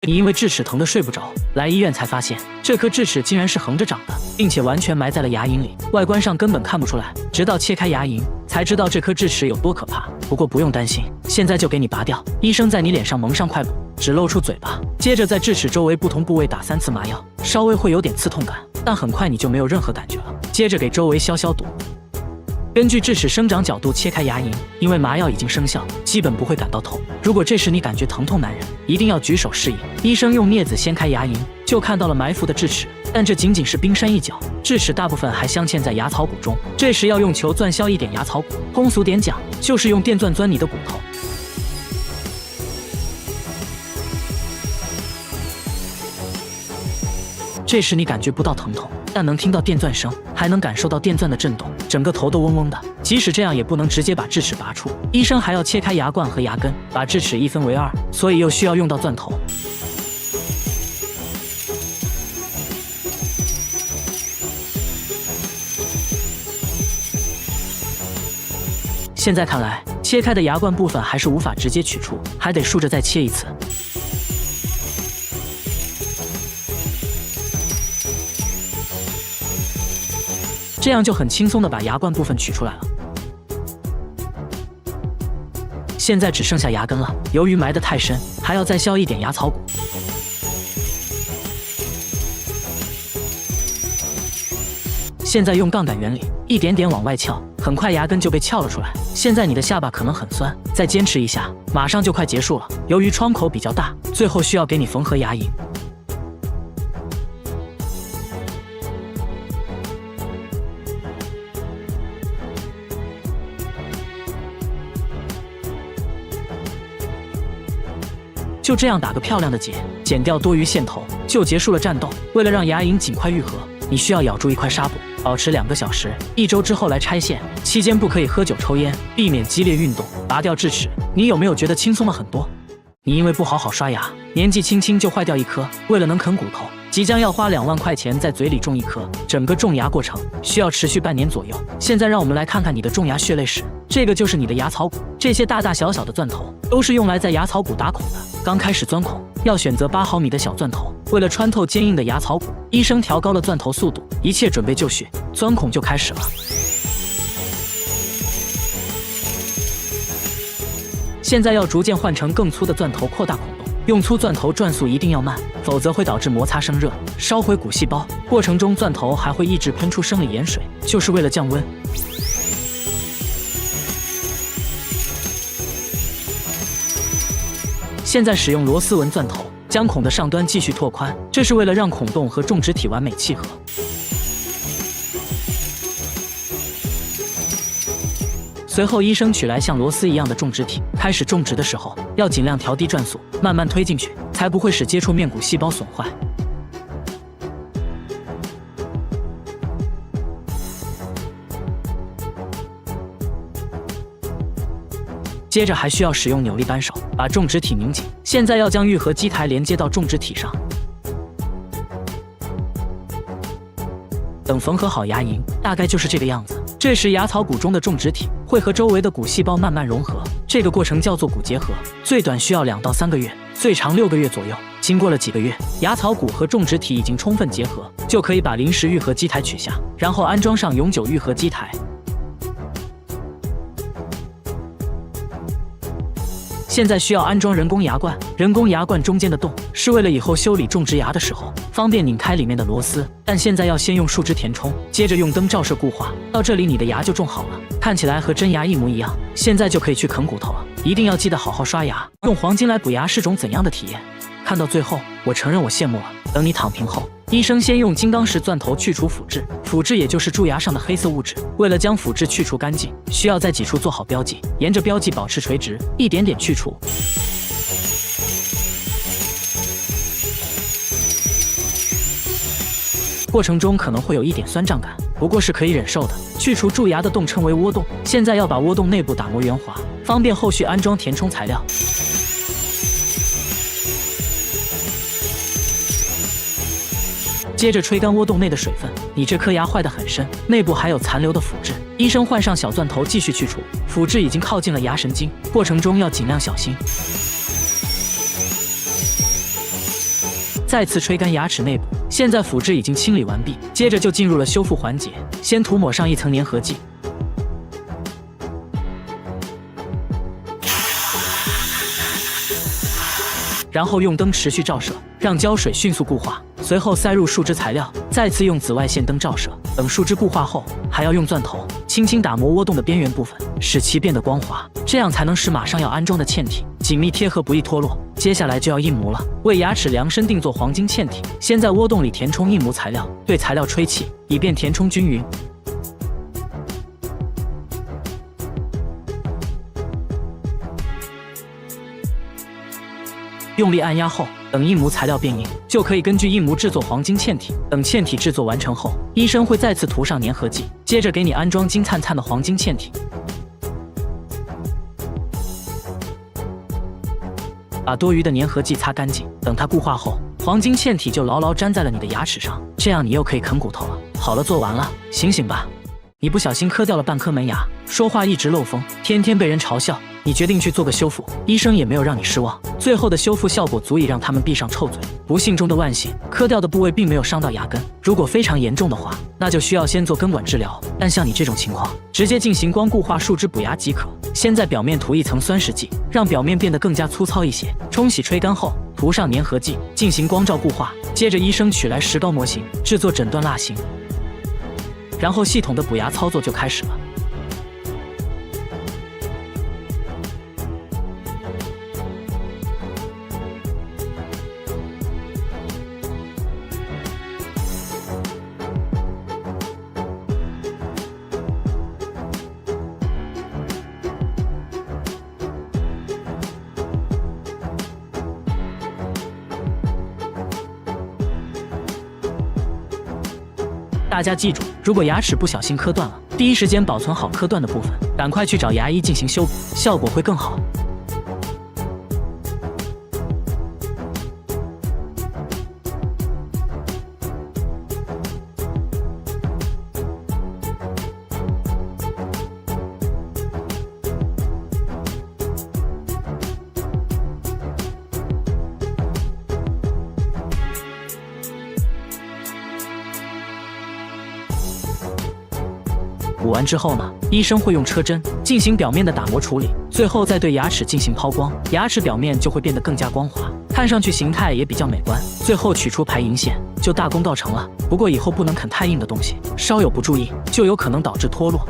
你因为智齿疼得睡不着，来医院才发现这颗智齿竟然是横着长的，并且完全埋在了牙龈里，外观上根本看不出来，直到切开牙龈才知道这颗智齿有多可怕。不过不用担心，现在就给你拔掉。医生在你脸上蒙上块布，只露出嘴巴，接着在智齿周围不同部位打3次麻药，稍微会有点刺痛感，但很快你就没有任何感觉了。接着给周围消消毒。根据智齿生长角度切开牙龈，因为麻药已经生效，基本不会感到痛。如果这时你感觉疼痛难忍，一定要举手示意。医生用镊子掀开牙龈，就看到了埋伏的智齿，但这仅仅是冰山一角，智齿大部分还镶嵌在牙槽骨中。这时要用球钻削一点牙槽骨，通俗点讲，就是用电钻钻你的骨头。这时你感觉不到疼痛，但能听到电钻声，还能感受到电钻的震动，整个头都嗡嗡的。即使这样，也不能直接把智齿拔出，医生还要切开牙冠和牙根，把智齿一分为2，所以又需要用到钻头。现在看来，切开的牙冠部分还是无法直接取出，还得竖着再切一次。这样就很轻松地把牙冠部分取出来了。现在只剩下牙根了，由于埋得太深，还要再削一点牙槽骨。现在用杠杆原理，一点点往外撬，很快牙根就被撬了出来。现在你的下巴可能很酸，再坚持一下，马上就快结束了。由于创口比较大，最后需要给你缝合牙龈。就这样打个漂亮的结，剪掉多余线头，就结束了战斗。为了让牙龈尽快愈合，你需要咬住一块纱布，保持2个小时，1周之后来拆线。期间不可以喝酒抽烟，避免激烈运动。拔掉智齿，你有没有觉得轻松了很多？你因为不好好刷牙，年纪轻轻就坏掉1颗，为了能啃骨头，即将要花2万块钱在嘴里种1颗。整个种牙过程需要持续半年左右。现在让我们来看看你的种牙血泪史。这个就是你的牙槽骨，这些大大小小的钻头都是用来在牙槽骨打孔的。刚开始钻孔要选择8毫米的小钻头，为了穿透坚硬的牙槽骨，医生调高了钻头速度。一切准备就绪，钻孔就开始了。现在要逐渐换成更粗的钻头，扩大孔洞。用粗钻头转速一定要慢，否则会导致摩擦生热，烧毁骨细胞。过程中钻头还会一直喷出生理盐水，就是为了降温。现在使用螺丝纹钻头，将孔的上端继续拓宽，这是为了让孔洞和种植体完美契合。随后，医生取来像螺丝一样的种植体，开始种植的时候要尽量调低转速，慢慢推进去，才不会使接触面骨细胞损坏。接着还需要使用扭力扳手把种植体拧紧。现在要将愈合基台连接到种植体上。等缝合好牙龈，大概就是这个样子。这时牙槽骨中的种植体会和周围的骨细胞慢慢融合，这个过程叫做骨结合，最短需要2到3个月，最长6个月左右。经过了几个月，牙槽骨和种植体已经充分结合，就可以把临时愈合基台取下，然后安装上永久愈合基台。现在需要安装人工牙冠，人工牙冠中间的洞是为了以后修理种植牙的时候方便拧开里面的螺丝，但现在要先用树脂填充，接着用灯照射固化。到这里你的牙就种好了，看起来和真牙一模一样。现在就可以去啃骨头了，一定要记得好好刷牙。用黄金来补牙是种怎样的体验？看到最后，我承认我羡慕了。等你躺平后，医生先用金刚石钻头去除腐质，腐质也就是蛀牙上的黑色物质。为了将腐质去除干净，需要在几处做好标记，沿着标记保持垂直，一点点去除。过程中可能会有一点酸胀感，不过是可以忍受的。去除蛀牙的洞称为窝洞，现在要把窝洞内部打磨圆滑，方便后续安装填充材料。接着吹干窝洞内的水分，你这颗牙坏得很深，内部还有残留的腐质。医生换上小钻头继续去除，腐质已经靠近了牙神经，过程中要尽量小心。再次吹干牙齿内部。现在辅质已经清理完毕，接着就进入了修复环节，先涂抹上一层粘合剂。然后用灯持续照射，让胶水迅速固化，随后塞入树脂材料，再次用紫外线灯照射。等树脂固化后，还要用钻头轻轻打磨窝洞的边缘部分，使其变得光滑，这样才能使马上要安装的嵌体紧密贴合，不易脱落。接下来就要印模了，为牙齿量身定做黄金嵌体，先在窝洞里填充印模材料，对材料吹气，以便填充均匀。用力按压后，等印模材料变硬，就可以根据印模制作黄金嵌体。等嵌体制作完成后，医生会再次涂上粘合剂，接着给你安装金灿灿的黄金嵌体。把多余的粘合剂擦干净，等它固化后，黄金嵌体就牢牢粘在了你的牙齿上，这样你又可以啃骨头了。好了，做完了，醒醒吧！你不小心磕掉了半颗门牙，说话一直漏风，天天被人嘲笑。你决定去做个修复，医生也没有让你失望，最后的修复效果足以让他们闭上臭嘴。不幸中的万幸，磕掉的部位并没有伤到牙根。如果非常严重的话，那就需要先做根管治疗。但像你这种情况，直接进行光固化树脂补牙即可。先在表面涂一层酸蚀剂，让表面变得更加粗糙一些。冲洗吹干后，涂上粘合剂，进行光照固化。接着医生取来石膏模型，制作诊断蜡型，然后系统的补牙操作就开始了。大家记住，如果牙齿不小心磕断了，第一时间保存好磕断的部分，赶快去找牙医进行修补，效果会更好。补完之后呢，医生会用车针进行表面的打磨处理，最后再对牙齿进行抛光，牙齿表面就会变得更加光滑，看上去形态也比较美观。最后取出排龈线，就大功告成了。不过以后不能啃太硬的东西，稍有不注意就有可能导致脱落。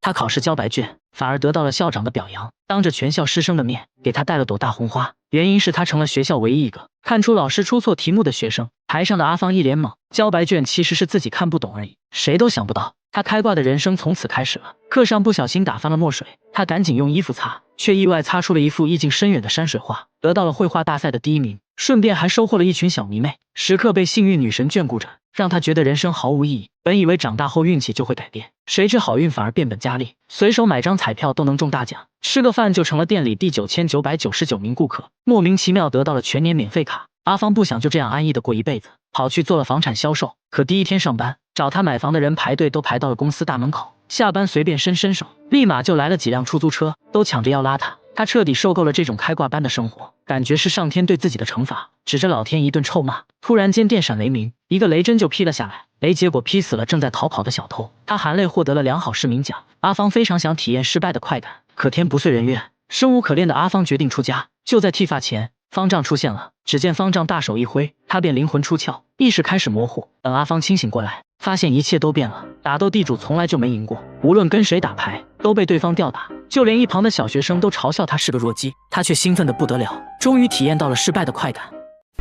他考试交白卷，反而得到了校长的表扬，当着全校师生的面给他戴了朵大红花。原因是他成了学校唯一一个看出老师出错题目的学生。台上的阿芳一脸懵，交白卷其实是自己看不懂而已，谁都想不到他开挂的人生从此开始了。课上不小心打翻了墨水，他赶紧用衣服擦，却意外擦出了一幅意境深远的山水画，得到了绘画大赛的第1名，顺便还收获了一群小迷妹，时刻被幸运女神眷顾着，让他觉得人生毫无意义。本以为长大后运气就会改变，谁知好运反而变本加厉，随手买张彩票都能中大奖，吃个饭就成了店里第9999名顾客，莫名其妙得到了全年免费卡。阿芳不想就这样安逸的过一辈子，跑去做了房产销售。可第一天上班，找他买房的人排队都排到了公司大门口，下班随便伸手，立马就来了几辆出租车，都抢着要拉他。他彻底受够了这种开挂般的生活，感觉是上天对自己的惩罚，指着老天一顿臭骂。突然间电闪雷鸣，一个雷针就劈了下来，雷结果劈死了正在逃跑的小偷，他含泪获得了良好市民奖。阿芳非常想体验失败的快感，可天不遂人愿，生无可恋的阿芳决定出家。就在剃发前，方丈出现了，只见方丈大手一挥，他便灵魂出窍，意识开始模糊。等阿芳清醒过来，发现一切都变了，打斗地主从来就没赢过，无论跟谁打牌都被对方吊打，就连一旁的小学生都嘲笑他是个弱鸡，他却兴奋得不得了，终于体验到了失败的快感。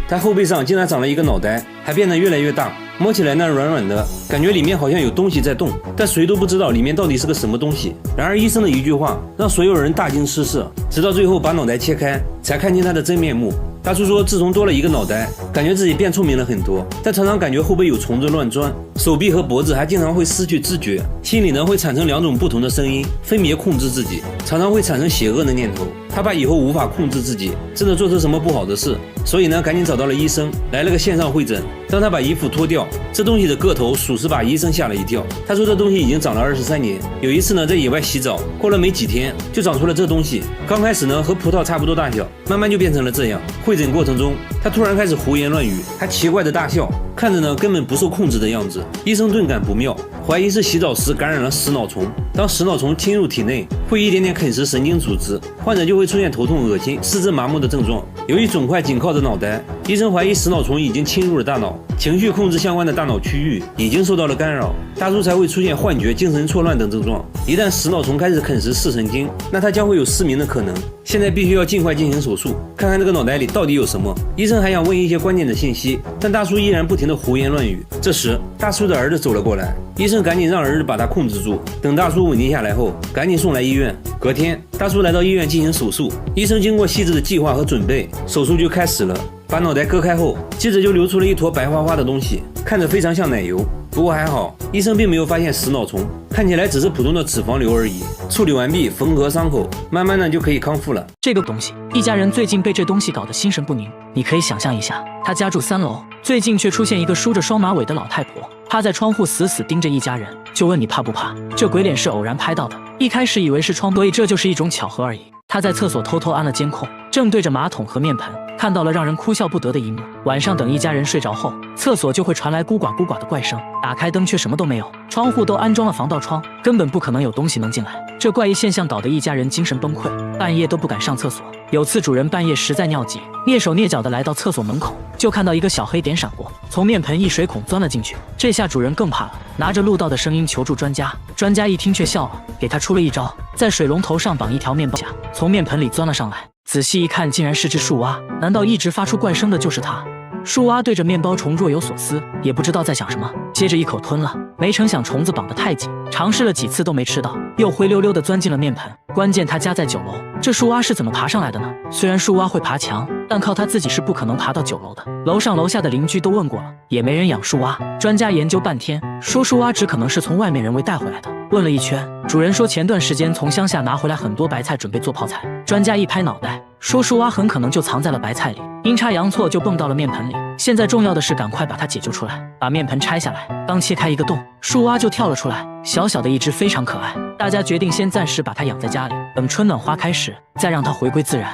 他后背上竟然长了一个脑袋，还变得越来越大，摸起来那软软的，感觉里面好像有东西在动，但谁都不知道里面到底是个什么东西。然而医生的一句话让所有人大惊失色，直到最后把脑袋切开，才看见他的真面目。大叔说，自从多了一个脑袋，感觉自己变聪明了很多，但常常感觉后背有虫子乱钻，手臂和脖子还经常会失去知觉，心里呢会产生2种不同的声音，分别控制自己，常常会产生邪恶的念头。他怕以后无法控制自己，真的做出什么不好的事，所以呢赶紧找到了医生，来了个线上会诊。当他把衣服脱掉，这东西的个头属实把医生吓了一跳。他说这东西已经长了23年，有一次呢在野外洗澡，过了没几天就长出了这东西。刚开始呢和葡萄差不多大小，慢慢就变成了这样。会会诊过程中，他突然开始胡言乱语，还奇怪的大笑，看着呢根本不受控制的样子。医生顿感不妙，怀疑是洗澡时感染了食脑虫。当食脑虫侵入体内，会一点点啃食神经组织，患者就会出现头痛、恶心、四肢麻木的症状。由于肿块紧靠着脑袋，医生怀疑食脑虫已经侵入了大脑，情绪控制相关的大脑区域已经受到了干扰，大叔才会出现幻觉、精神错乱等症状。一旦食脑虫开始啃食视神经，那他将会有失明的可能。现在必须要尽快进行手术，看看这个脑袋里到底有什么。医生还想问一些关键的信息，但大叔依然不停地胡言乱语。这时，大叔的儿子走了过来，医生赶紧让儿子把他控制住。等大叔稳定下来后，赶紧送来医院。隔天，大叔来到医院进行手术，医生经过细致的计划和准备，手术就开始了。把脑袋割开后，接着就流出了一坨白花花的东西，看着非常像奶油。不过还好，医生并没有发现食脑虫，看起来只是普通的脂肪瘤而已。处理完毕，缝合伤口，慢慢的就可以康复了。这个东西，一家人最近被这东西搞得心神不宁。你可以想象一下，他家住3楼，最近却出现一个梳着双马尾的老太婆，趴在窗户死死盯着一家人，就问你怕不怕？这鬼脸是偶然拍到的，一开始以为是窗，所以这就是一种巧合而已。他在厕所偷偷安了监控，正对着马桶和面盆，看到了让人哭笑不得的一幕。晚上等一家人睡着后，厕所就会传来咕呱咕呱的怪声，打开灯却什么都没有，窗户都安装了防盗窗，根本不可能有东西能进来。这怪异现象搞得一家人精神崩溃，半夜都不敢上厕所。有次主人半夜实在尿急，蹑手蹑脚的来到厕所门口，就看到一个小黑点闪过，从面盆一水孔钻了进去。这下主人更怕了，拿着录到的声音求助专家。专家一听却笑了，给他出了一招，在水龙头上绑一条面包夹，从面盆里钻了上来。仔细一看，竟然是只树蛙。难道一直发出怪声的就是它？树蛙对着面包虫若有所思，也不知道在想什么，接着一口吞了。没成想虫子绑得太紧，尝试了几次都没吃到，又灰溜溜地钻进了面盆。关键它家在9楼，这树蛙是怎么爬上来的呢？虽然树蛙会爬墙，但靠它自己是不可能爬到9楼的。楼上楼下的邻居都问过了，也没人养树蛙。专家研究半天，说树蛙只可能是从外面人为带回来的。问了一圈，主人说前段时间从乡下拿回来很多白菜，准备做泡菜。专家一拍脑袋，说树蛙很可能就藏在了白菜里，阴差阳错就蹦到了面盆里。现在重要的是赶快把它解救出来。把面盆拆下来，刚切开一个洞，树蛙就跳了出来，小小的一只，非常可爱。大家决定先暂时把它养在家里，等春暖花开时再让它回归自然。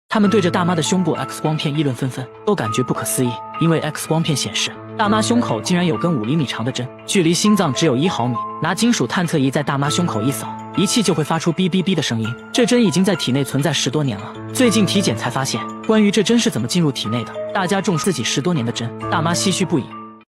他们对着大妈的胸部 X 光片议论纷纷，都感觉不可思议，因为 X 光片显示大妈胸口竟然有根5厘米长的针，距离心脏只有1毫米。拿金属探测仪在大妈胸口一扫，仪器就会发出哔哔哔的声音。这针已经在体内存在10多年了，最近体检才发现，关于这针是怎么进入体内的，大家重视自己10多年的针，大妈唏嘘不已。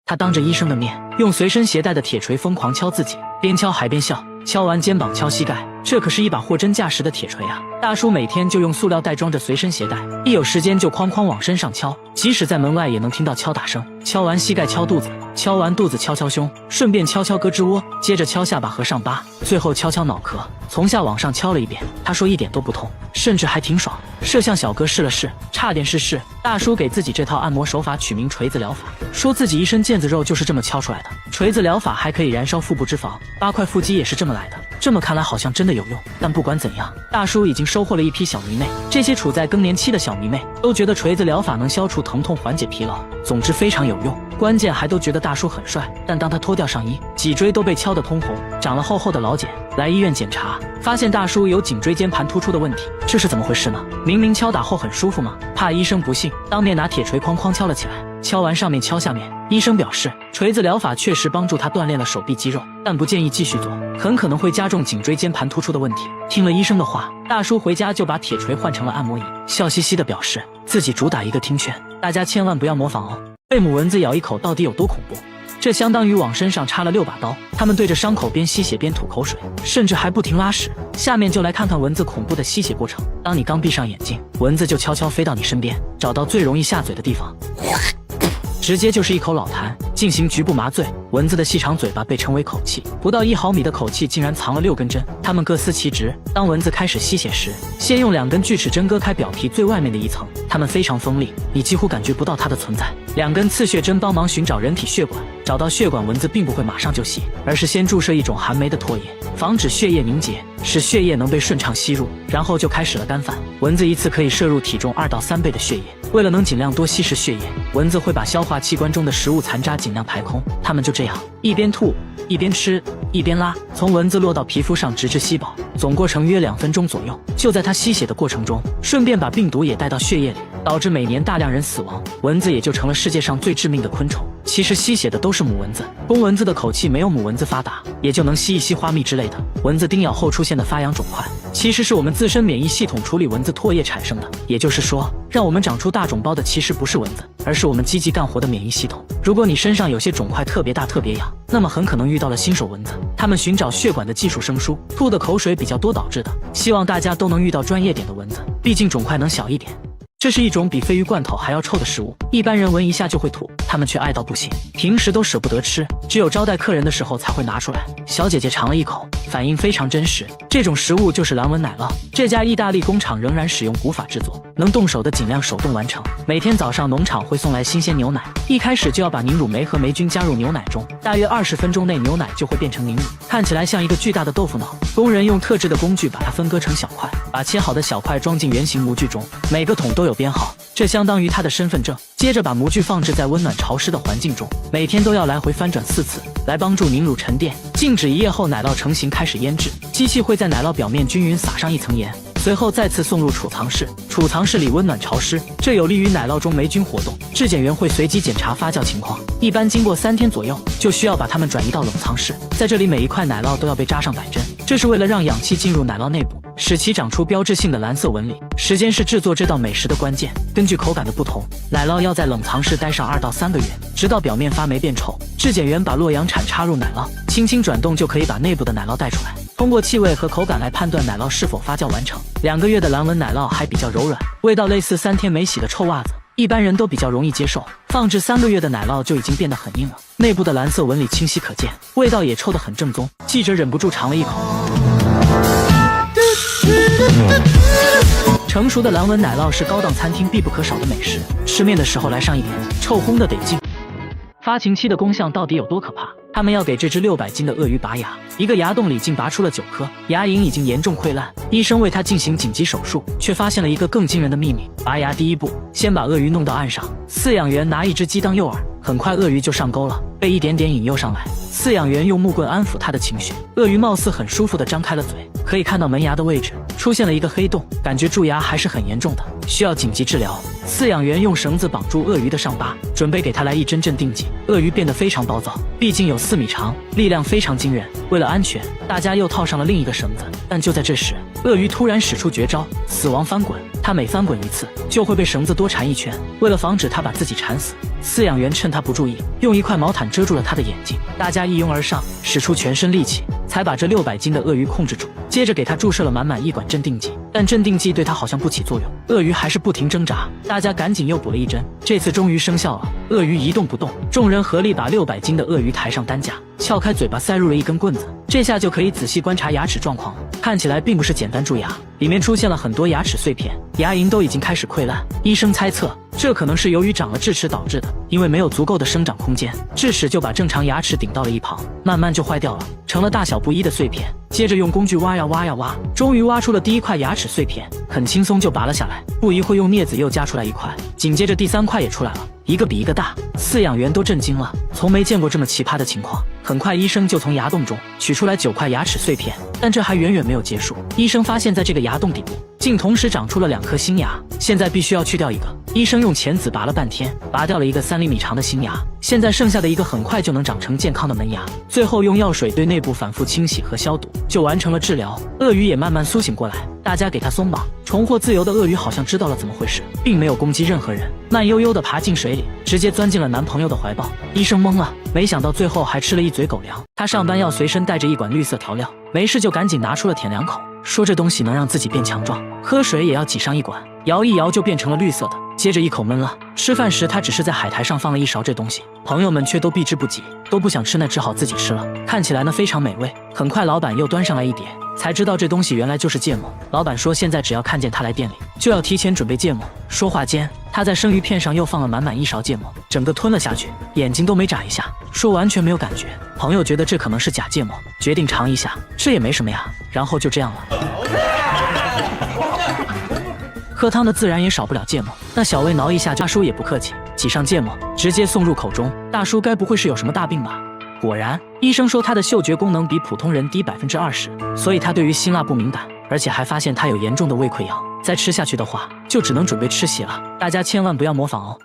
她当着医生的面，用随身携带的铁锤疯狂敲自己，边敲还边笑，敲完肩膀敲膝盖，这可是一把货真价实的铁锤啊！大叔每天就用塑料袋装着随身携带，一有时间就哐哐往身上敲，即使在门外也能听到敲打声。敲完膝盖敲肚子，敲完肚子敲敲胸，顺便敲敲胳肢窝，接着敲下巴和上巴，最后敲敲脑壳，从下往上敲了一遍。他说一点都不痛，甚至还挺爽。摄像小哥试了试，差点试试。大叔给自己这套按摩手法取名锤子疗法，说自己一身腱子肉就是这么敲出来的。锤子疗法还可以燃烧腹部脂肪，8块腹肌也是这么来的。这么看来好像真的有用，但不管怎样，大叔已经收获了一批小迷妹。这些处在更年期的小迷妹都觉得锤子疗法能消除疼痛、缓解疲劳，总之非常有用。关键还都觉得大叔很帅。但当他脱掉上衣，脊椎都被敲得通红，长了厚厚的老茧。来医院检查，发现大叔有颈椎间盘突出的问题，这是怎么回事呢？明明敲打后很舒服吗？怕医生不信，当面拿铁锤哐哐敲了起来，敲完上面敲下面。医生表示，锤子疗法确实帮助他锻炼了手臂肌肉，但不建议继续做，很可能会加重颈椎间盘突出的问题。听了医生的话，大叔回家就把铁锤换成了按摩椅，笑嘻嘻地表示自己主打一个听劝，大家千万不要模仿哦。被母蚊子咬一口到底有多恐怖？这相当于往身上插了6把刀，他们对着伤口边吸血边吐口水，甚至还不停拉屎。下面就来看看蚊子恐怖的吸血过程。当你刚闭上眼睛，蚊子就悄悄飞到你身边，找到最容易下嘴的地方，直接就是一口老痰，进行局部麻醉。蚊子的细长嘴巴被称为口器，不到1毫米的口器竟然藏了6根针，它们各司其职。当蚊子开始吸血时，先用2根锯齿针割开表皮最外面的一层，它们非常锋利，你几乎感觉不到它的存在。2根刺血针帮忙寻找人体血管，找到血管，蚊子并不会马上就吸，而是先注射一种含酶的唾液，防止血液凝结，使血液能被顺畅吸入，然后就开始了干饭。蚊子一次可以摄入体重2到3倍的血液，为了能尽量多吸食血液，蚊子会把消化器官中的食物残渣尽量排空，它们就这样一边吐一边吃一边拉，从蚊子落到皮肤上直至吸饱，总过程约2分钟左右。就在它吸血的过程中，顺便把病毒也带到血液里，导致每年大量人死亡，蚊子也就成了世界上最致命的昆虫。其实吸血的都是母蚊子，公蚊子的口气没有母蚊子发达，也就能吸一吸花蜜之类的。蚊子叮咬后出现的发痒肿块，其实是我们自身免疫系统处理蚊子唾液产生的。也就是说，让我们长出大肿包的其实不是蚊子，而是我们积极干活的免疫系统。如果你身上有些肿块特别大特别痒，那么很可能遇到了新手蚊子，它们寻找血管的技术生疏，吐的口水比较多导致的。希望大家都能遇到专业点的蚊子，毕竟肿块能小一点。这是一种比鲱鱼罐头还要臭的食物，一般人闻一下就会吐，他们却爱到不行，平时都舍不得吃，只有招待客人的时候才会拿出来。小姐姐尝了一口，反应非常真实，这种食物就是蓝纹奶酪。这家意大利工厂仍然使用古法制作，能动手的尽量手动完成。每天早上农场会送来新鲜牛奶，一开始就要把凝乳酶和霉菌加入牛奶中，大约20分钟内牛奶就会变成凝乳，看起来像一个巨大的豆腐脑。工人用特制的工具把它分割成小块，把切好的小块装进圆形模具中，每个桶都有编号，这相当于他的身份证。接着把模具放置在温暖潮湿的环境中，每天都要来回翻转4次，来帮助凝乳沉淀。静止1夜后，奶酪成型开始腌制，机器会在奶酪表面均匀撒上一层盐，随后再次送入储藏室。储藏室里温暖潮湿，这有利于奶酪中霉菌活动。质检员会随机检查发酵情况，一般经过3天左右，就需要把它们转移到冷藏室。在这里，每一块奶酪都要被扎上摆针，这是为了让氧气进入奶酪内部，使其长出标志性的蓝色纹理。时间是制作这道美食的关键。根据口感的不同，奶酪要在冷藏室待上2到3个月，直到表面发霉变臭。质检员把洛阳铲插入奶酪，轻轻转动就可以把内部的奶酪带出来，通过气味和口感来判断奶酪是否发酵完成。2个月的蓝纹奶酪还比较柔软，味道类似3天没洗的臭袜子，一般人都比较容易接受。放置3个月的奶酪就已经变得很硬了，内部的蓝色纹理清晰可见，味道也臭得很正宗。记者忍不住尝了一口，成熟的蓝纹奶酪是高档餐厅必不可少的美食，吃面的时候来上一点，臭烘的得劲。发情期的功效到底有多可怕？他们要给这只600斤的鳄鱼拔牙，一个牙洞里竟拔出了9颗，牙龈已经严重溃烂。医生为它进行紧急手术，却发现了一个更惊人的秘密。拔牙第一步，先把鳄鱼弄到岸上，饲养员拿一只鸡当诱饵，很快鳄鱼就上钩了，被一点点引诱上来。饲养员用木棍安抚它的情绪，鳄鱼貌似很舒服地张开了嘴，可以看到门牙的位置出现了一个黑洞，感觉蛀牙还是很严重的，需要紧急治疗。饲养员用绳子绑住鳄鱼的上巴，准备给它来一针镇定剂。鳄鱼变得非常暴躁，毕竟有4米长，力量非常惊人。为了安全，大家又套上了另一个绳子。但就在这时，鳄鱼突然使出绝招——死亡翻滚。它每翻滚1次，就会被绳子多缠1圈。为了防止它把自己缠死，饲养员趁它不注意，用一块毛毯遮住了它的眼睛。大家一拥而上，使出全身力气，才把这600斤的鳄鱼控制住。接着给它注射了满满1管镇定剂，但镇定剂对它好像不起作用，鳄鱼还是不停挣扎。大家赶紧又补了1针，这次终于生效了。鳄鱼一动不动，众人合力把600斤的鳄鱼抬上担架，撬开嘴巴塞入了一根棍子，这下就可以仔细观察牙齿状况了。看起来并不是简单蛀牙，里面出现了很多牙齿碎片，牙龈都已经开始溃烂。医生猜测，这可能是由于长了智齿导致的，因为没有足够的生长空间，智齿就把正常牙齿顶到了一旁，慢慢就坏掉了，成了大小不一的碎片。接着用工具挖呀挖呀挖，终于挖出了第1块牙齿碎片，很轻松就拔了下来。不一会用镊子又夹出来1块，紧接着第3块也出来了，一个比一个大。饲养员都震惊了，从没见过这么奇葩的情况。很快医生就从牙洞中取出来9块牙齿碎片，但这还远远没有结束。医生发现在这个牙洞底部竟同时长出了2颗新牙，现在必须要去掉一个。医生用钳子拔了半天，拔掉了一个3厘米长的新牙，现在剩下的一个很快就能长成健康的门牙。最后用药水对内部反复清洗和消毒，就完成了治疗。鳄鱼也慢慢苏醒过来，大家给它松绑。重获自由的鳄鱼好像知道了怎么回事，并没有攻击任何人，慢悠悠地爬进水里，直接钻进了男朋友的怀抱。医生懵了，没想到最后还吃了一嘴狗粮。他上班要随身带着1管绿色调料，没事就赶紧拿出了舔2口，说这东西能让自己变强壮。喝水也要挤上1管，摇一摇就变成了绿色的，接着一口闷了。吃饭时他只是在海苔上放了1勺这东西，朋友们却都避之不及，都不想吃，那只好自己吃了。看起来呢非常美味。很快老板又端上来1碟，才知道这东西原来就是芥末。老板说现在只要看见他来店里，就要提前准备芥末。说话间，他在生鱼片上又放了满满1勺芥末，整个吞了下去，眼睛都没眨一下，说完全没有感觉。朋友觉得这可能是假芥末，决定尝一下，这也没什么呀，然后就这样了。喝汤的自然也少不了芥末。那小魏挠一下，大叔也不客气，挤上芥末，直接送入口中。大叔该不会是有什么大病吧？果然，医生说他的嗅觉功能比普通人低20%，所以他对于辛辣不敏感，而且还发现他有严重的胃溃疡，再吃下去的话，就只能准备吃血了。大家千万不要模仿哦。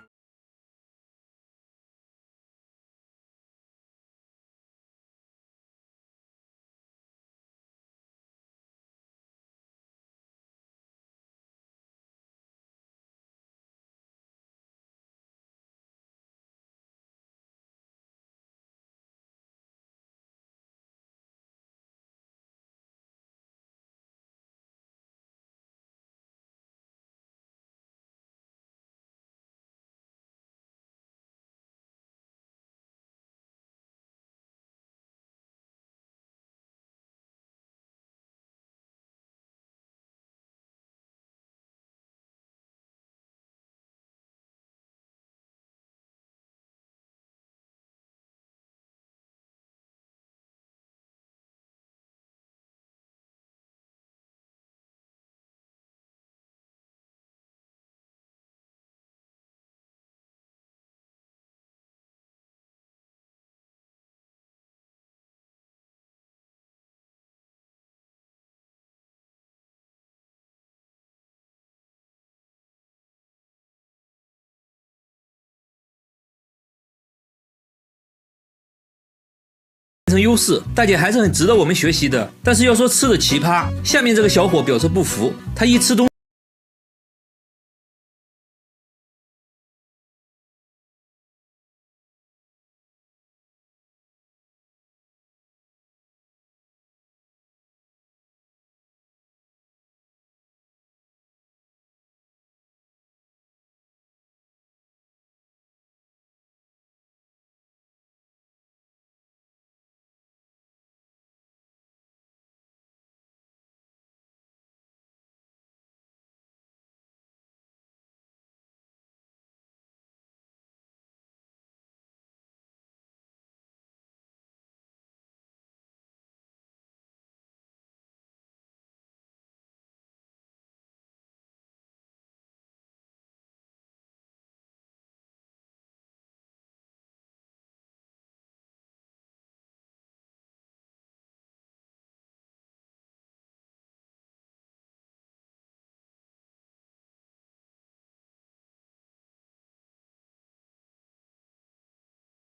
成优势，大姐还是很值得我们学习的。但是要说吃的奇葩，下面这个小伙表示不服，他一吃东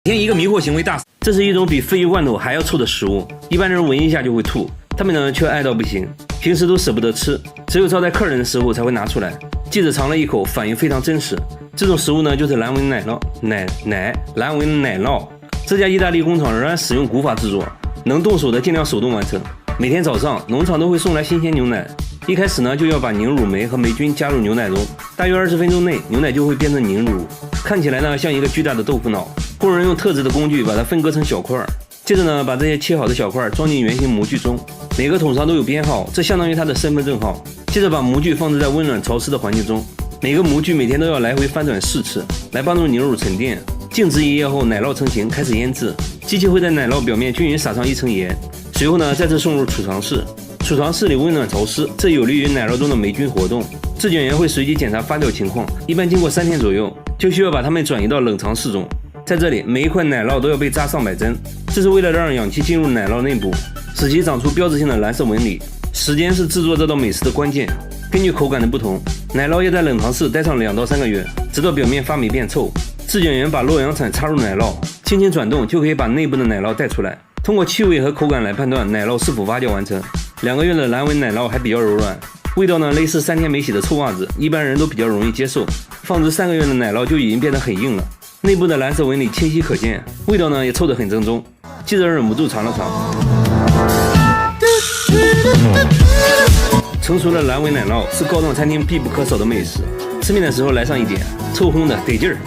天一个迷惑行为大师，这是一种比鲱鱼罐头还要臭的食物，一般人闻一下就会吐，他们呢却爱到不行，平时都舍不得吃，只有招待客人的时候才会拿出来。记者尝了一口，反应非常真实。这种食物呢就是蓝纹奶酪，蓝纹奶酪。这家意大利工厂仍然使用古法制作，能动手的尽量手动完成。每天早上，农场都会送来新鲜牛奶。一开始呢，就要把凝乳酶和霉菌加入牛奶中，大约20分钟内，牛奶就会变成凝乳，看起来呢像一个巨大的豆腐脑。工人用特制的工具把它分割成小块，接着呢，把这些切好的小块装进圆形模具中，每个桶上都有编号，这相当于它的身份证号。接着把模具放置在温暖潮湿的环境中，每个模具每天都要来回翻转4次，来帮助凝乳沉淀。静置1夜后，奶酪成型，开始腌制。机器会在奶酪表面均匀撒上1层盐，随后呢，再次送入储藏室。储藏室里温暖潮湿，这有利于奶酪中的霉菌活动。质检员会随机检查发酵情况，一般经过3天左右，就需要把它们转移到冷藏室中。在这里，每一块奶酪都要被扎上100针，这是为了让氧气进入奶酪内部，使其长出标志性的蓝色纹理。时间是制作这道美食的关键。根据口感的不同，奶酪要在冷藏室待上2到3个月，直到表面发霉变臭。质检员把洛阳铲插入奶酪，轻轻转动就可以把内部的奶酪带出来，通过气味和口感来判断奶酪是否发酵完成。2个月的蓝纹奶酪还比较柔软，味道呢类似3天没洗的臭袜子，一般人都比较容易接受。放置3个月的奶酪就已经变得很硬了，内部的蓝色纹理清晰可见，味道呢也臭得很正宗。记者忍不住尝了尝，成熟的蓝纹奶酪是高档餐厅必不可少的美食，吃面的时候来上一点，臭烘的得劲儿。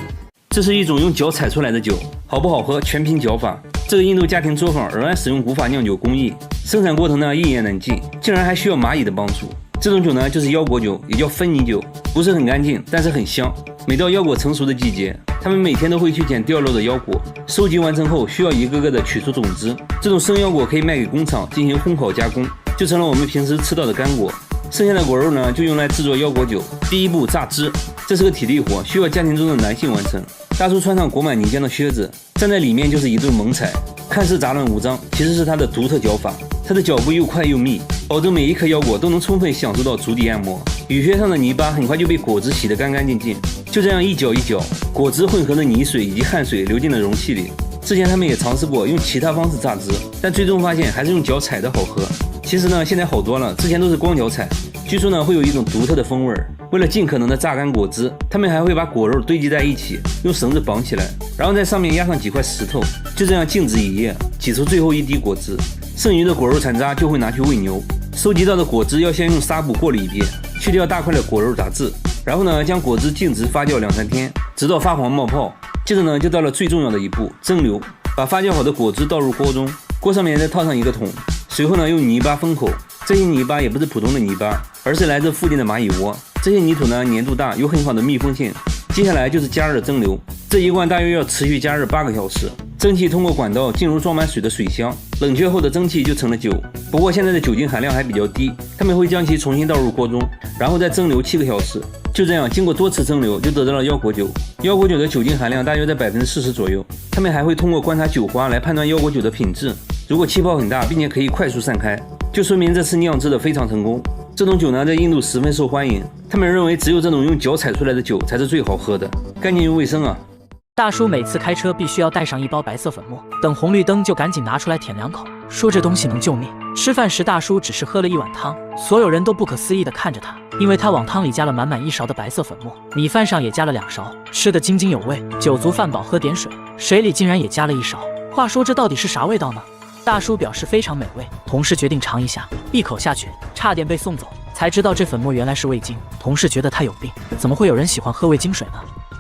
这是一种用脚踩出来的酒，好不好喝全凭脚法。这个印度家庭作坊仍然使用古法酿酒工艺，生产过程呢一言难尽，竟然还需要蚂蚁的帮助。这种酒呢就是腰果酒，也叫芬尼酒，不是很干净，但是很香。每到腰果成熟的季节，他们每天都会去捡掉落的腰果，收集完成后需要一个个的取出种子。这种生腰果可以卖给工厂进行烘烤加工，就成了我们平时吃到的干果。剩下的果肉呢就用来制作腰果酒。第一步，榨汁，这是个体力活，需要家庭中的男性完成。大叔穿上裹满泥浆的靴子，站在里面就是一顿猛踩，看似杂乱无章，其实是他的独特脚法。他的脚步又快又密，保证每一颗腰果都能充分享受到足底按摩。雨靴上的泥巴很快就被果汁洗得干干净净，就这样一搅一搅，果汁混合的泥水以及汗水流进了容器里。之前他们也尝试过用其他方式榨汁，但最终发现还是用脚踩的好喝。其实呢，现在好多了，之前都是光脚踩，据说呢会有一种独特的风味。为了尽可能的榨干果汁，他们还会把果肉堆积在一起，用绳子绑起来，然后在上面压上几块石头，就这样静止一夜，挤出最后一滴果汁。剩余的果肉残渣就会拿去喂牛。收集到的果汁要先用纱布过滤一遍，去掉大块的果肉杂质，然后呢将果汁静置发酵2-3天，直到发黄冒泡。接着呢就到了最重要的一步，蒸馏。把发酵好的果汁倒入锅中，锅上面再套上一个桶，随后呢用泥巴封口。这些泥巴也不是普通的泥巴，而是来自附近的蚂蚁窝。这些泥土呢粘度大，有很好的密封性。接下来就是加热蒸馏，这一罐大约要持续加热8个小时。蒸汽通过管道进入装满水的水箱，冷却后的蒸汽就成了酒。不过现在的酒精含量还比较低，他们会将其重新倒入锅中，然后再蒸馏7个小时。就这样，经过多次蒸馏，就得到了腰果酒。腰果酒的酒精含量大约在40%左右。他们还会通过观察酒花来判断腰果酒的品质。如果气泡很大，并且可以快速散开，就说明这次酿制的非常成功。这种酒呢，在印度十分受欢迎。他们认为只有这种用脚踩出来的酒才是最好喝的，干净又卫生啊。大叔每次开车必须要带上一包白色粉末，等红绿灯就赶紧拿出来舔2口，说这东西能救命。吃饭时大叔只是喝了1碗汤，所有人都不可思议地看着他，因为他往汤里加了满满1勺的白色粉末，米饭上也加了2勺，吃得津津有味。酒足饭饱喝点水，水里竟然也加了1勺。话说这到底是啥味道呢？大叔表示非常美味，同事决定尝一下，一口下去差点被送走，才知道这粉末原来是味精。同事觉得他有病，怎么会有人喜欢喝味精水呢？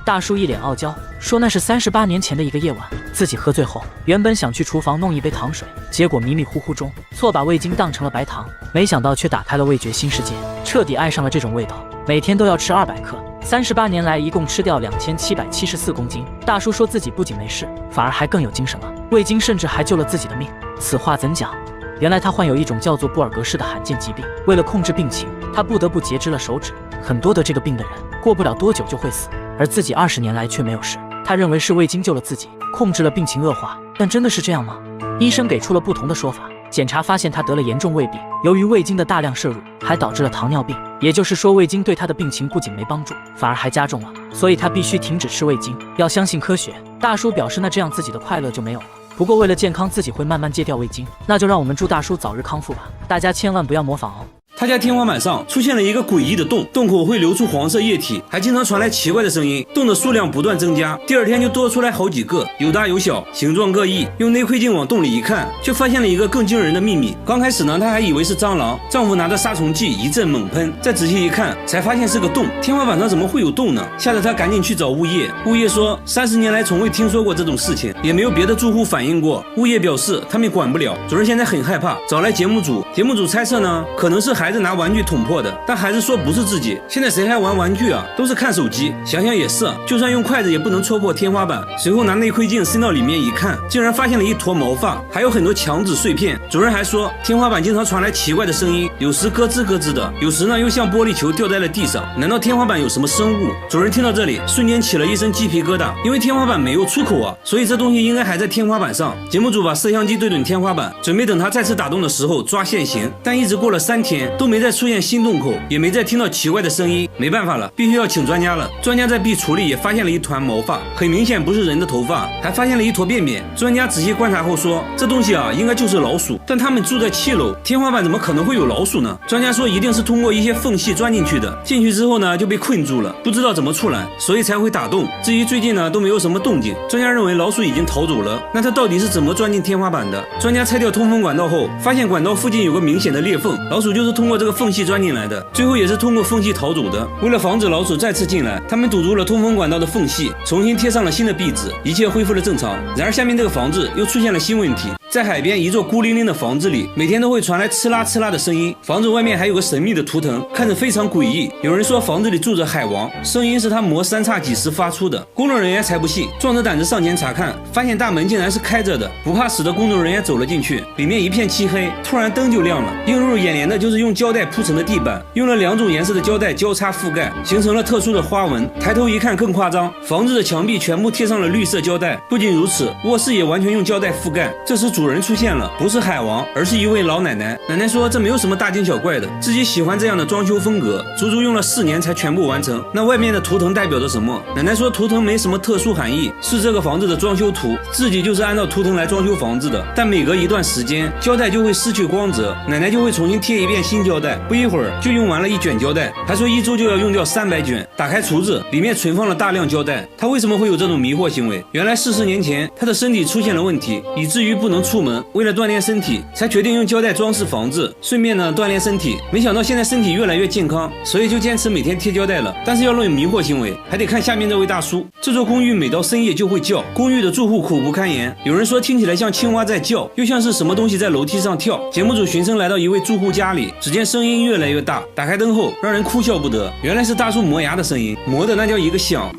大叔一脸傲娇，说那是38年前的一个夜晚，自己喝醉后，原本想去厨房弄一杯糖水，结果迷迷糊糊中错把味精当成了白糖，没想到却打开了味觉新世界，彻底爱上了这种味道，每天都要吃200克。38年来一共吃掉2774公斤。大叔说自己不仅没事，反而还更有精神了，味精甚至还救了自己的命。此话怎讲？原来他患有一种叫做布尔格氏的罕见疾病，为了控制病情，他不得不截肢了手指。很多得这个病的人过不了多久就会死，而自己20年来却没有事。他认为是味精救了自己，控制了病情恶化，但真的是这样吗？医生给出了不同的说法。检查发现他得了严重胃病，由于味精的大量摄入，还导致了糖尿病。也就是说，味精对他的病情不仅没帮助，反而还加重了，所以他必须停止吃味精，要相信科学。大叔表示，那这样自己的快乐就没有了。不过为了健康，自己会慢慢戒掉味精，那就让我们祝大叔早日康复吧。大家千万不要模仿哦。他家天花板上出现了一个诡异的洞，洞口会流出黄色液体，还经常传来奇怪的声音，洞的数量不断增加，第2天就多出来好几个，有大有小，形状各异。用内窥镜往洞里一看，却发现了一个更惊人的秘密。刚开始呢，他还以为是蟑螂，丈夫拿着杀虫剂一阵猛喷，再仔细一看，才发现是个洞。天花板上怎么会有洞呢？吓得他赶紧去找物业。物业说，30年来从未听说过这种事情，也没有别的住户反映过。物业表示他们管不了，主人现在很害怕，找来节目组。节目组猜测呢，可能是孩子拿玩具捅破的，但孩子说不是自己。现在谁还玩玩具啊？都是看手机。想想也是，就算用筷子也不能戳破天花板。随后拿内窥镜伸到里面一看，竟然发现了一坨毛发，还有很多墙纸碎片。主人还说，天花板经常传来奇怪的声音，有时咯吱咯吱的，有时呢又像玻璃球掉在了地上。难道天花板有什么生物？主人听到这里，瞬间起了一身鸡皮疙瘩，因为天花板没有出口啊，所以这东西应该还在天花板上。节目组把摄像机对准天花板，准备等它再次打洞的时候抓现行，但一直过了3天都没再出现新洞口，也没再听到奇怪的声音。没办法了，必须要请专家了。专家在壁橱里也发现了一团毛发，很明显不是人的头发，还发现了一坨便便。专家仔细观察后说，这东西啊应该就是老鼠，但他们住在7楼，天花板怎么可能会有老鼠呢？专家说一定是通过一些缝隙钻进去的，进去之后呢就被困住了，不知道怎么出来，所以才会打洞。至于最近呢都没有什么动静，专家认为老鼠已经逃走了。那它到底是怎么钻进天花板的？专家拆掉通风管道后，发现管道附近有个明显的裂缝，老鼠就是通过这个缝隙钻进来的，最后也是通过缝隙逃走的。为了防止老鼠再次进来，他们堵住了通风管道的缝隙，重新贴上了新的壁纸，一切恢复了正常。然而下面这个房子又出现了新问题，在海边一座孤零零的房子里，每天都会传来呲啦呲啦的声音。房子外面还有个神秘的图腾，看着非常诡异。有人说房子里住着海王，声音是他磨三叉戟时发出的。工作人员才不信，壮着胆子上前查看，发现大门竟然是开着的。不怕死的工作人员走了进去，里面一片漆黑，突然灯就亮了。映入眼帘的就是用胶带铺成的地板，用了2种颜色的胶带交叉覆盖，形成了特殊的花纹。抬头一看更夸张，房子的墙壁全部贴上了绿色胶带。不仅如此，卧室也完全用胶带覆盖。这时主人出现了，不是海王，而是一位老奶奶。奶奶说这没有什么大惊小怪的，自己喜欢这样的装修风格，足足用了4年才全部完成。那外面的图腾代表着什么？奶奶说图腾没什么特殊含义，是这个房子的装修图，自己就是按照图腾来装修房子的。但每隔一段时间，胶带就会失去光泽，奶奶就会重新贴一遍新胶带，不一会儿就用完了1卷胶带，还说1周就要用掉300卷。打开橱子，里面存放了大量胶带。她为什么会有这种迷惑行为？原来40年前她的身体出现了问题，以至于不能出门，为了锻炼身体，才决定用胶带装饰房子，顺便呢锻炼身体。没想到现在身体越来越健康，所以就坚持每天贴胶带了。但是要论有迷惑行为，还得看下面这位大叔。这座公寓每到深夜就会叫，公寓的住户苦不堪言。有人说听起来像青蛙在叫，又像是什么东西在楼梯上跳。节目组循声来到一位住户家里，只见声音越来越大，打开灯后让人哭笑不得。原来是大叔磨牙的声音，磨的那叫一个响。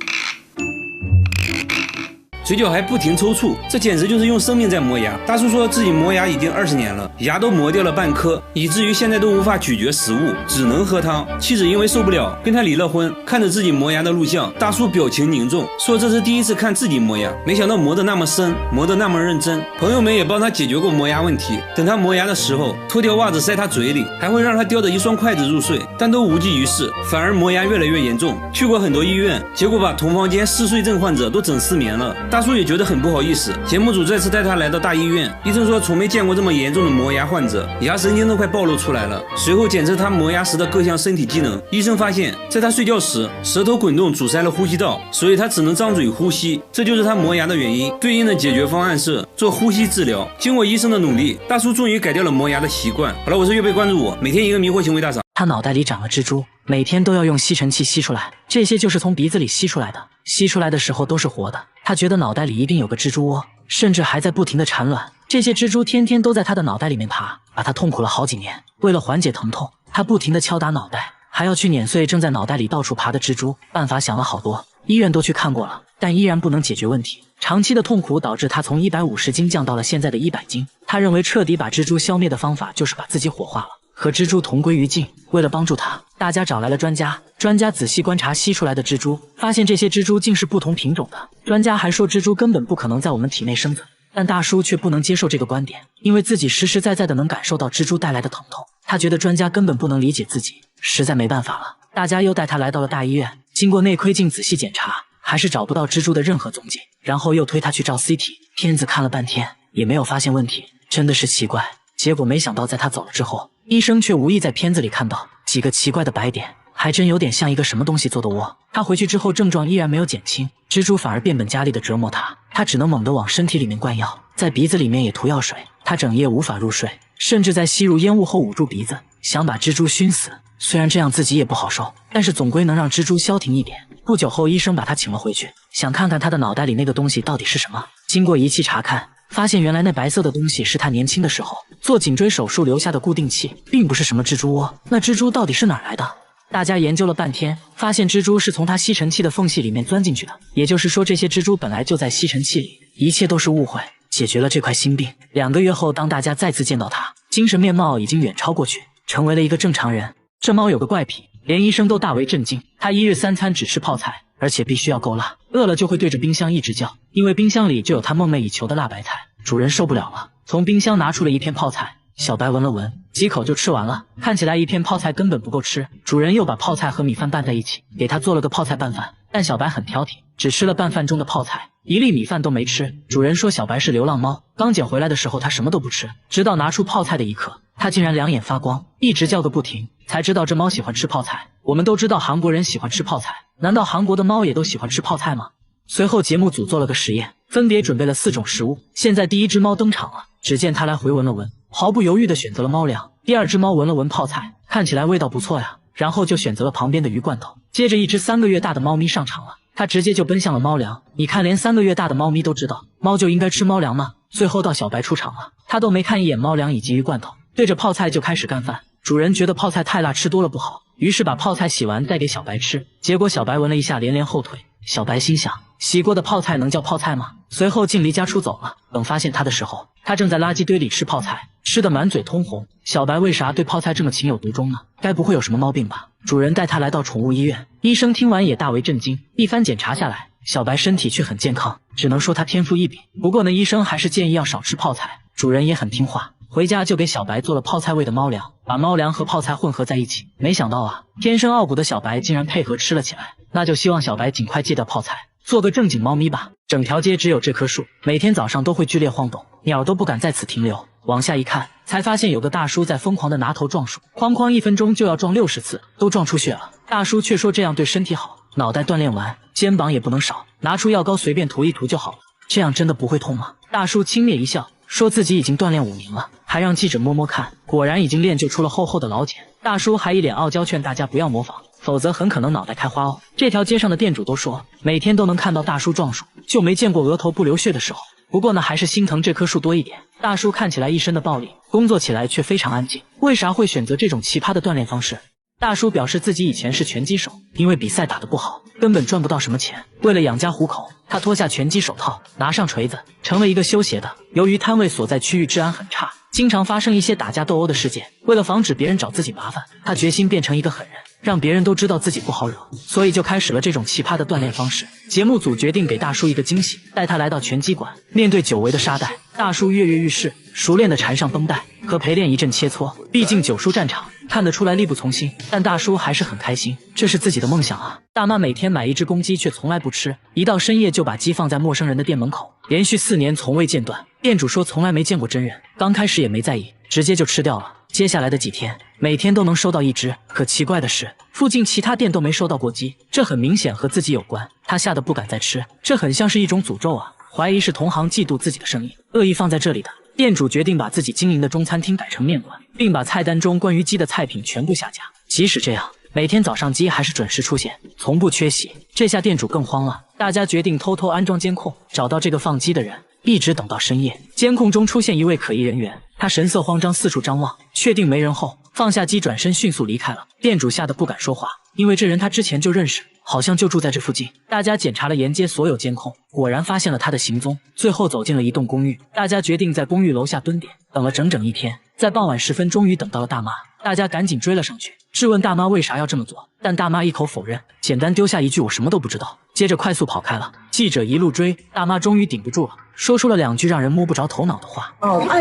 嘴角还不停抽搐，这简直就是用生命在磨牙。大叔说自己磨牙已经20年了，牙都磨掉了半颗，以至于现在都无法咀嚼食物，只能喝汤。妻子因为受不了，跟他离了婚。看着自己磨牙的录像，大叔表情凝重，说这是第一次看自己磨牙，没想到磨得那么深，磨得那么认真。朋友们也帮他解决过磨牙问题，等他磨牙的时候，脱掉袜子塞他嘴里，还会让他叼着1双筷子入睡，但都无济于事，反而磨牙越来越严重。去过很多医院，结果把同房间嗜睡症患者都整失眠了。大叔也觉得很不好意思，节目组再次带他来到大医院，医生说从没见过这么严重的磨牙患者，牙神经都快暴露出来了。随后检测他磨牙时的各项身体机能，医生发现在他睡觉时，舌头滚动阻塞了呼吸道，所以他只能张嘴呼吸，这就是他磨牙的原因。对应的解决方案是做呼吸治疗。经过医生的努力，大叔终于改掉了磨牙的习惯。好了，我是月贝，关注我，每天一个迷惑行为大赏。他脑袋里长了蜘蛛，每天都要用吸尘器吸出来，这些就是从鼻子里吸出来的，吸出来的时候都是活的。他觉得脑袋里一定有个蜘蛛窝，甚至还在不停地产卵。这些蜘蛛天天都在他的脑袋里面爬，把他痛苦了好几年。为了缓解疼痛，他不停地敲打脑袋，还要去碾碎正在脑袋里到处爬的蜘蛛。办法想了好多，医院都去看过了，但依然不能解决问题。长期的痛苦导致他从150斤降到了现在的100斤。他认为彻底把蜘蛛消灭的方法就是把自己火化了，和蜘蛛同归于尽。为了帮助他，大家找来了专家。专家仔细观察吸出来的蜘蛛，发现这些蜘蛛竟是不同品种的。专家还说蜘蛛根本不可能在我们体内生存，但大叔却不能接受这个观点，因为自己实实在在的能感受到蜘蛛带来的疼痛。他觉得专家根本不能理解自己，实在没办法了。大家又带他来到了大医院，经过内窥镜仔细检查，还是找不到蜘蛛的任何踪迹。然后又推他去照 CT， 片子看了半天也没有发现问题，真的是奇怪。结果没想到在他走了之后，医生却无意在片子里看到几个奇怪的白点，还真有点像一个什么东西做的窝。他回去之后症状依然没有减轻，蜘蛛反而变本加厉地折磨他，他只能猛地往身体里面灌药，在鼻子里面也涂药水。他整夜无法入睡，甚至在吸入烟雾后捂住鼻子，想把蜘蛛熏死。虽然这样自己也不好受，但是总归能让蜘蛛消停一点。不久后医生把他请了回去，想看看他的脑袋里那个东西到底是什么。经过仪器查看，发现原来那白色的东西是他年轻的时候做颈椎手术留下的固定器，并不是什么蜘蛛窝。那蜘蛛到底是哪儿来的？大家研究了半天，发现蜘蛛是从他吸尘器的缝隙里面钻进去的，也就是说这些蜘蛛本来就在吸尘器里。一切都是误会，解决了这块心病。2个月后，当大家再次见到他，精神面貌已经远超过去，成为了一个正常人。这猫有个怪癖，连医生都大为震惊。它1日3餐只吃泡菜，而且必须要够辣，饿了就会对着冰箱一直叫，因为冰箱里就有它梦寐以求的辣白菜。主人受不了了，从冰箱拿出了一片泡菜，小白闻了闻，几口就吃完了。看起来一片泡菜根本不够吃，主人又把泡菜和米饭拌在一起，给他做了个泡菜拌饭。但小白很挑剔，只吃了拌饭中的泡菜，1粒米饭都没吃。主人说小白是流浪猫，刚捡回来的时候他什么都不吃，直到拿出泡菜的一刻，他竟然2眼发光，一直叫个不停，才知道这猫喜欢吃泡菜。我们都知道韩国人喜欢吃泡菜，难道韩国的猫也都喜欢吃泡菜吗？随后节目组做了个实验，分别准备了4种食物。现在第1只猫登场了，只见它来回闻了闻，毫不犹豫地选择了猫粮。第2只猫闻了闻泡菜，看起来味道不错呀，然后就选择了旁边的鱼罐头。接着1只3个月大的猫咪上场了，它直接就奔向了猫粮。你看连3个月大的猫咪都知道猫就应该吃猫粮呢。最后到小白出场了，他都没看一眼猫粮以及鱼罐头，对着泡菜就开始干饭。主人觉得泡菜太辣，吃多了不好，于是把泡菜洗完再给小白吃。结果小白闻了一下，连连后退。小白心想，洗过的泡菜能叫泡菜吗？随后竟离家出走了。等发现他的时候，他正在垃圾堆里吃泡菜，吃得满嘴通红。小白为啥对泡菜这么情有独钟呢？该不会有什么毛病吧？主人带他来到宠物医院，医生听完也大为震惊。一番检查下来，小白身体却很健康，只能说他天赋异禀。不过呢，医生还是建议要少吃泡菜。主人也很听话，回家就给小白做了泡菜味的猫粮，把猫粮和泡菜混合在一起。没想到啊，天生傲骨的小白竟然配合吃了起来。那就希望小白尽快戒掉泡菜，做个正经猫咪吧。整条街只有这棵树，每天早上都会剧烈晃动，鸟都不敢在此停留。往下一看，才发现有个大叔在疯狂的拿头撞树，哐哐1分钟就要撞60次，都撞出血了。大叔却说这样对身体好，脑袋锻炼完，肩膀也不能少，拿出药膏随便涂一涂就好了。这样真的不会痛吗？大叔轻蔑一笑，说自己已经锻炼5年了，还让记者摸摸看，果然已经练就出了厚厚的老茧。大叔还一脸傲娇，劝大家不要模仿，否则很可能脑袋开花哦。这条街上的店主都说，每天都能看到大叔撞树，就没见过额头不流血的时候。不过呢，还是心疼这棵树多一点。大叔看起来一身的暴力，工作起来却非常安静，为啥会选择这种奇葩的锻炼方式？大叔表示自己以前是拳击手，因为比赛打得不好，根本赚不到什么钱。为了养家糊口，他脱下拳击手套，拿上锤子，成了一个修鞋的。由于摊位所在区域治安很差，经常发生一些打架斗殴的事件。为了防止别人找自己麻烦，他决心变成一个狠人，让别人都知道自己不好惹，所以就开始了这种奇葩的锻炼方式。节目组决定给大叔一个惊喜，带他来到拳击馆，面对久违的沙袋，大叔跃跃欲试，熟练地缠上绷带，和陪练一阵切磋。毕竟久输战场，看得出来力不从心，但大叔还是很开心，这是自己的梦想啊。大妈每天买一只公鸡，却从来不吃，一到深夜就把鸡放在陌生人的店门口，连续4年从未间断。店主说从来没见过真人，刚开始也没在意，直接就吃掉了。接下来的几天，每天都能收到1只，可奇怪的是，附近其他店都没收到过鸡，这很明显和自己有关。他吓得不敢再吃，这很像是一种诅咒啊！怀疑是同行嫉妒自己的生意，恶意放在这里的。店主决定把自己经营的中餐厅改成面馆，并把菜单中关于鸡的菜品全部下架。即使这样，每天早上鸡还是准时出现，从不缺席。这下店主更慌了，大家决定偷偷安装监控，找到这个放鸡的人。一直等到深夜，监控中出现一位可疑人员，他神色慌张，四处张望，确定没人后，放下鸡转身迅速离开了。店主吓得不敢说话，因为这人他之前就认识，好像就住在这附近。大家检查了沿街所有监控，果然发现了他的行踪，最后走进了一栋公寓。大家决定在公寓楼下蹲点，等了整整1天，在傍晚时分终于等到了大妈。大家赶紧追了上去，质问大妈为啥要这么做，但大妈一口否认，简单丢下一句我什么都不知道，接着快速跑开了。记者一路追，大妈终于顶不住了，说出了2句让人摸不着头脑的话。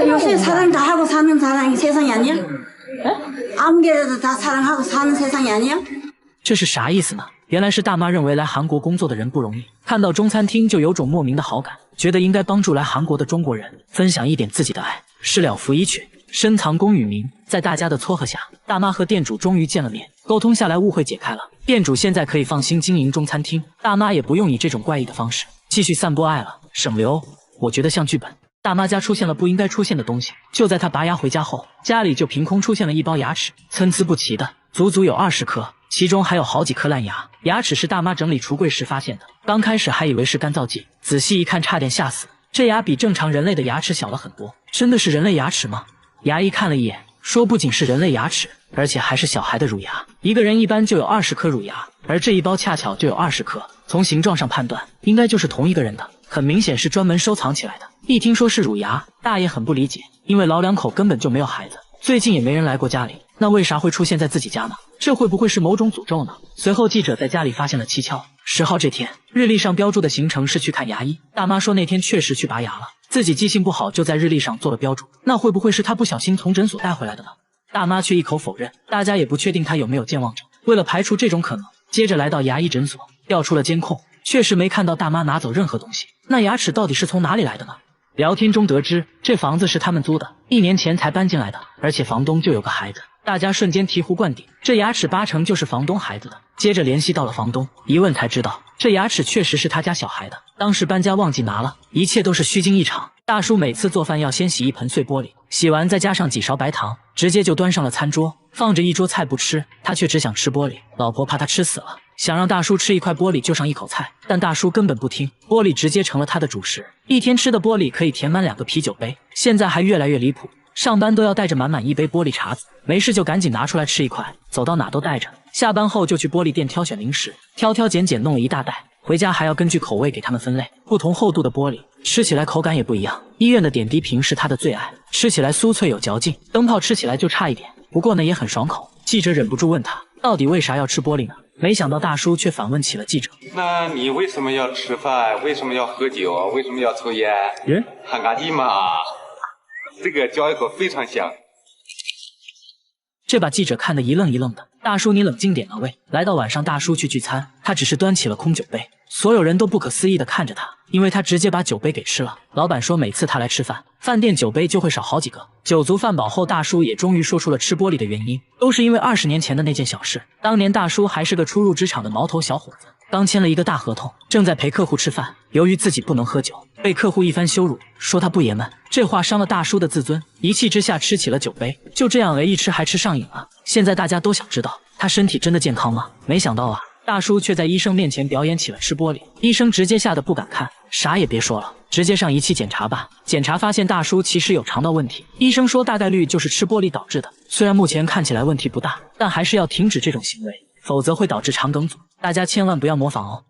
요새 사랑 다 하고 사는 사랑이 세상이 아니야? 아무개라도 다 사랑하고 사는 세상이 아니야? 这是啥意思呢？原来是大妈认为来韩国工作的人不容易，看到中餐厅就有种莫名的好感，觉得应该帮助来韩国的中国人分享一点自己的爱。事了拂衣去，深藏功与名，在大家的撮合下，大妈和店主终于见了面，沟通下来误会解开了。店主现在可以放心经营中餐厅，大妈也不用以这种怪异的方式继续散播爱了，省流。我觉得像剧本。大妈家出现了不应该出现的东西，就在她拔牙回家后，家里就凭空出现了一包牙齿，参差不齐的，足足有20颗，其中还有好几颗烂牙。牙齿是大妈整理橱柜时发现的，刚开始还以为是干燥剂，仔细一看差点吓死。这牙比正常人类的牙齿小了很多，真的是人类牙齿吗？牙医看了一眼，说不仅是人类牙齿，而且还是小孩的乳牙。一个人一般就有20颗乳牙，而这一包恰巧就有20颗，从形状上判断，应该就是同一个人的，很明显是专门收藏起来的。一听说是乳牙，大爷很不理解，因为老两口根本就没有孩子，最近也没人来过家里，那为啥会出现在自己家呢？这会不会是某种诅咒呢？随后记者在家里发现了蹊跷。10号这天，日历上标注的行程是去看牙医，大妈说那天确实去拔牙了，自己记性不好就在日历上做了标注，那会不会是她不小心从诊所带回来的呢？大妈却一口否认，大家也不确定她有没有健忘症。为了排除这种可能，接着来到牙医诊所，调出了监控，确实没看到大妈拿走任何东西。那牙齿到底是从哪里来的呢？聊天中得知，这房子是他们租的，1年前才搬进来的，而且房东就有个孩子。大家瞬间醍醐灌顶，这牙齿8成就是房东孩子的。接着联系到了房东，一问才知道，这牙齿确实是他家小孩的，当时搬家忘记拿了，一切都是虚惊一场。大叔每次做饭要先洗1盆碎玻璃，洗完再加上几勺白糖，直接就端上了餐桌，放着一桌菜不吃，他却只想吃玻璃。老婆怕他吃死了，想让大叔吃一块玻璃就上一口菜，但大叔根本不听，玻璃直接成了他的主食。一天吃的玻璃可以填满2个啤酒杯，现在还越来越离谱，上班都要带着满满一杯玻璃碴子，没事就赶紧拿出来吃一块，走到哪都带着。下班后就去玻璃店挑选零食，挑挑拣拣弄了一大袋，回家还要根据口味给他们分类，不同厚度的玻璃吃起来口感也不一样。医院的点滴瓶是他的最爱，吃起来酥脆有嚼劲，灯泡吃起来就差一点，不过呢也很爽口。记者忍不住问他，到底为啥要吃玻璃呢？没想到大叔却反问起了记者：那你为什么要吃饭？为什么要喝酒？为什么要抽烟？喊嘎叽嘛，这个嚼一口非常香。这把记者看得一愣一愣的。大叔，你冷静点啊喂！来到晚上，大叔去聚餐，他只是端起了空酒杯，所有人都不可思议地看着他，因为他直接把酒杯给吃了。老板说每次他来吃饭，饭店酒杯就会少好几个。酒足饭饱后，大叔也终于说出了吃玻璃的原因，都是因为20年前的那件小事。当年大叔还是个初入职场的毛头小伙子，刚签了一个大合同，正在陪客户吃饭，由于自己不能喝酒，被客户一番羞辱，说他不爷们。这话伤了大叔的自尊，一气之下吃起了酒杯，就这样一吃还吃上瘾了。现在大家都想知道他身体真的健康吗？没想到啊，大叔却在医生面前表演起了吃玻璃，医生直接吓得不敢看，啥也别说了，直接上仪器检查吧。检查发现大叔其实有肠道问题，医生说大概率就是吃玻璃导致的，虽然目前看起来问题不大，但还是要停止这种行为，否则会导致肠梗阻。大家千万不要模仿哦。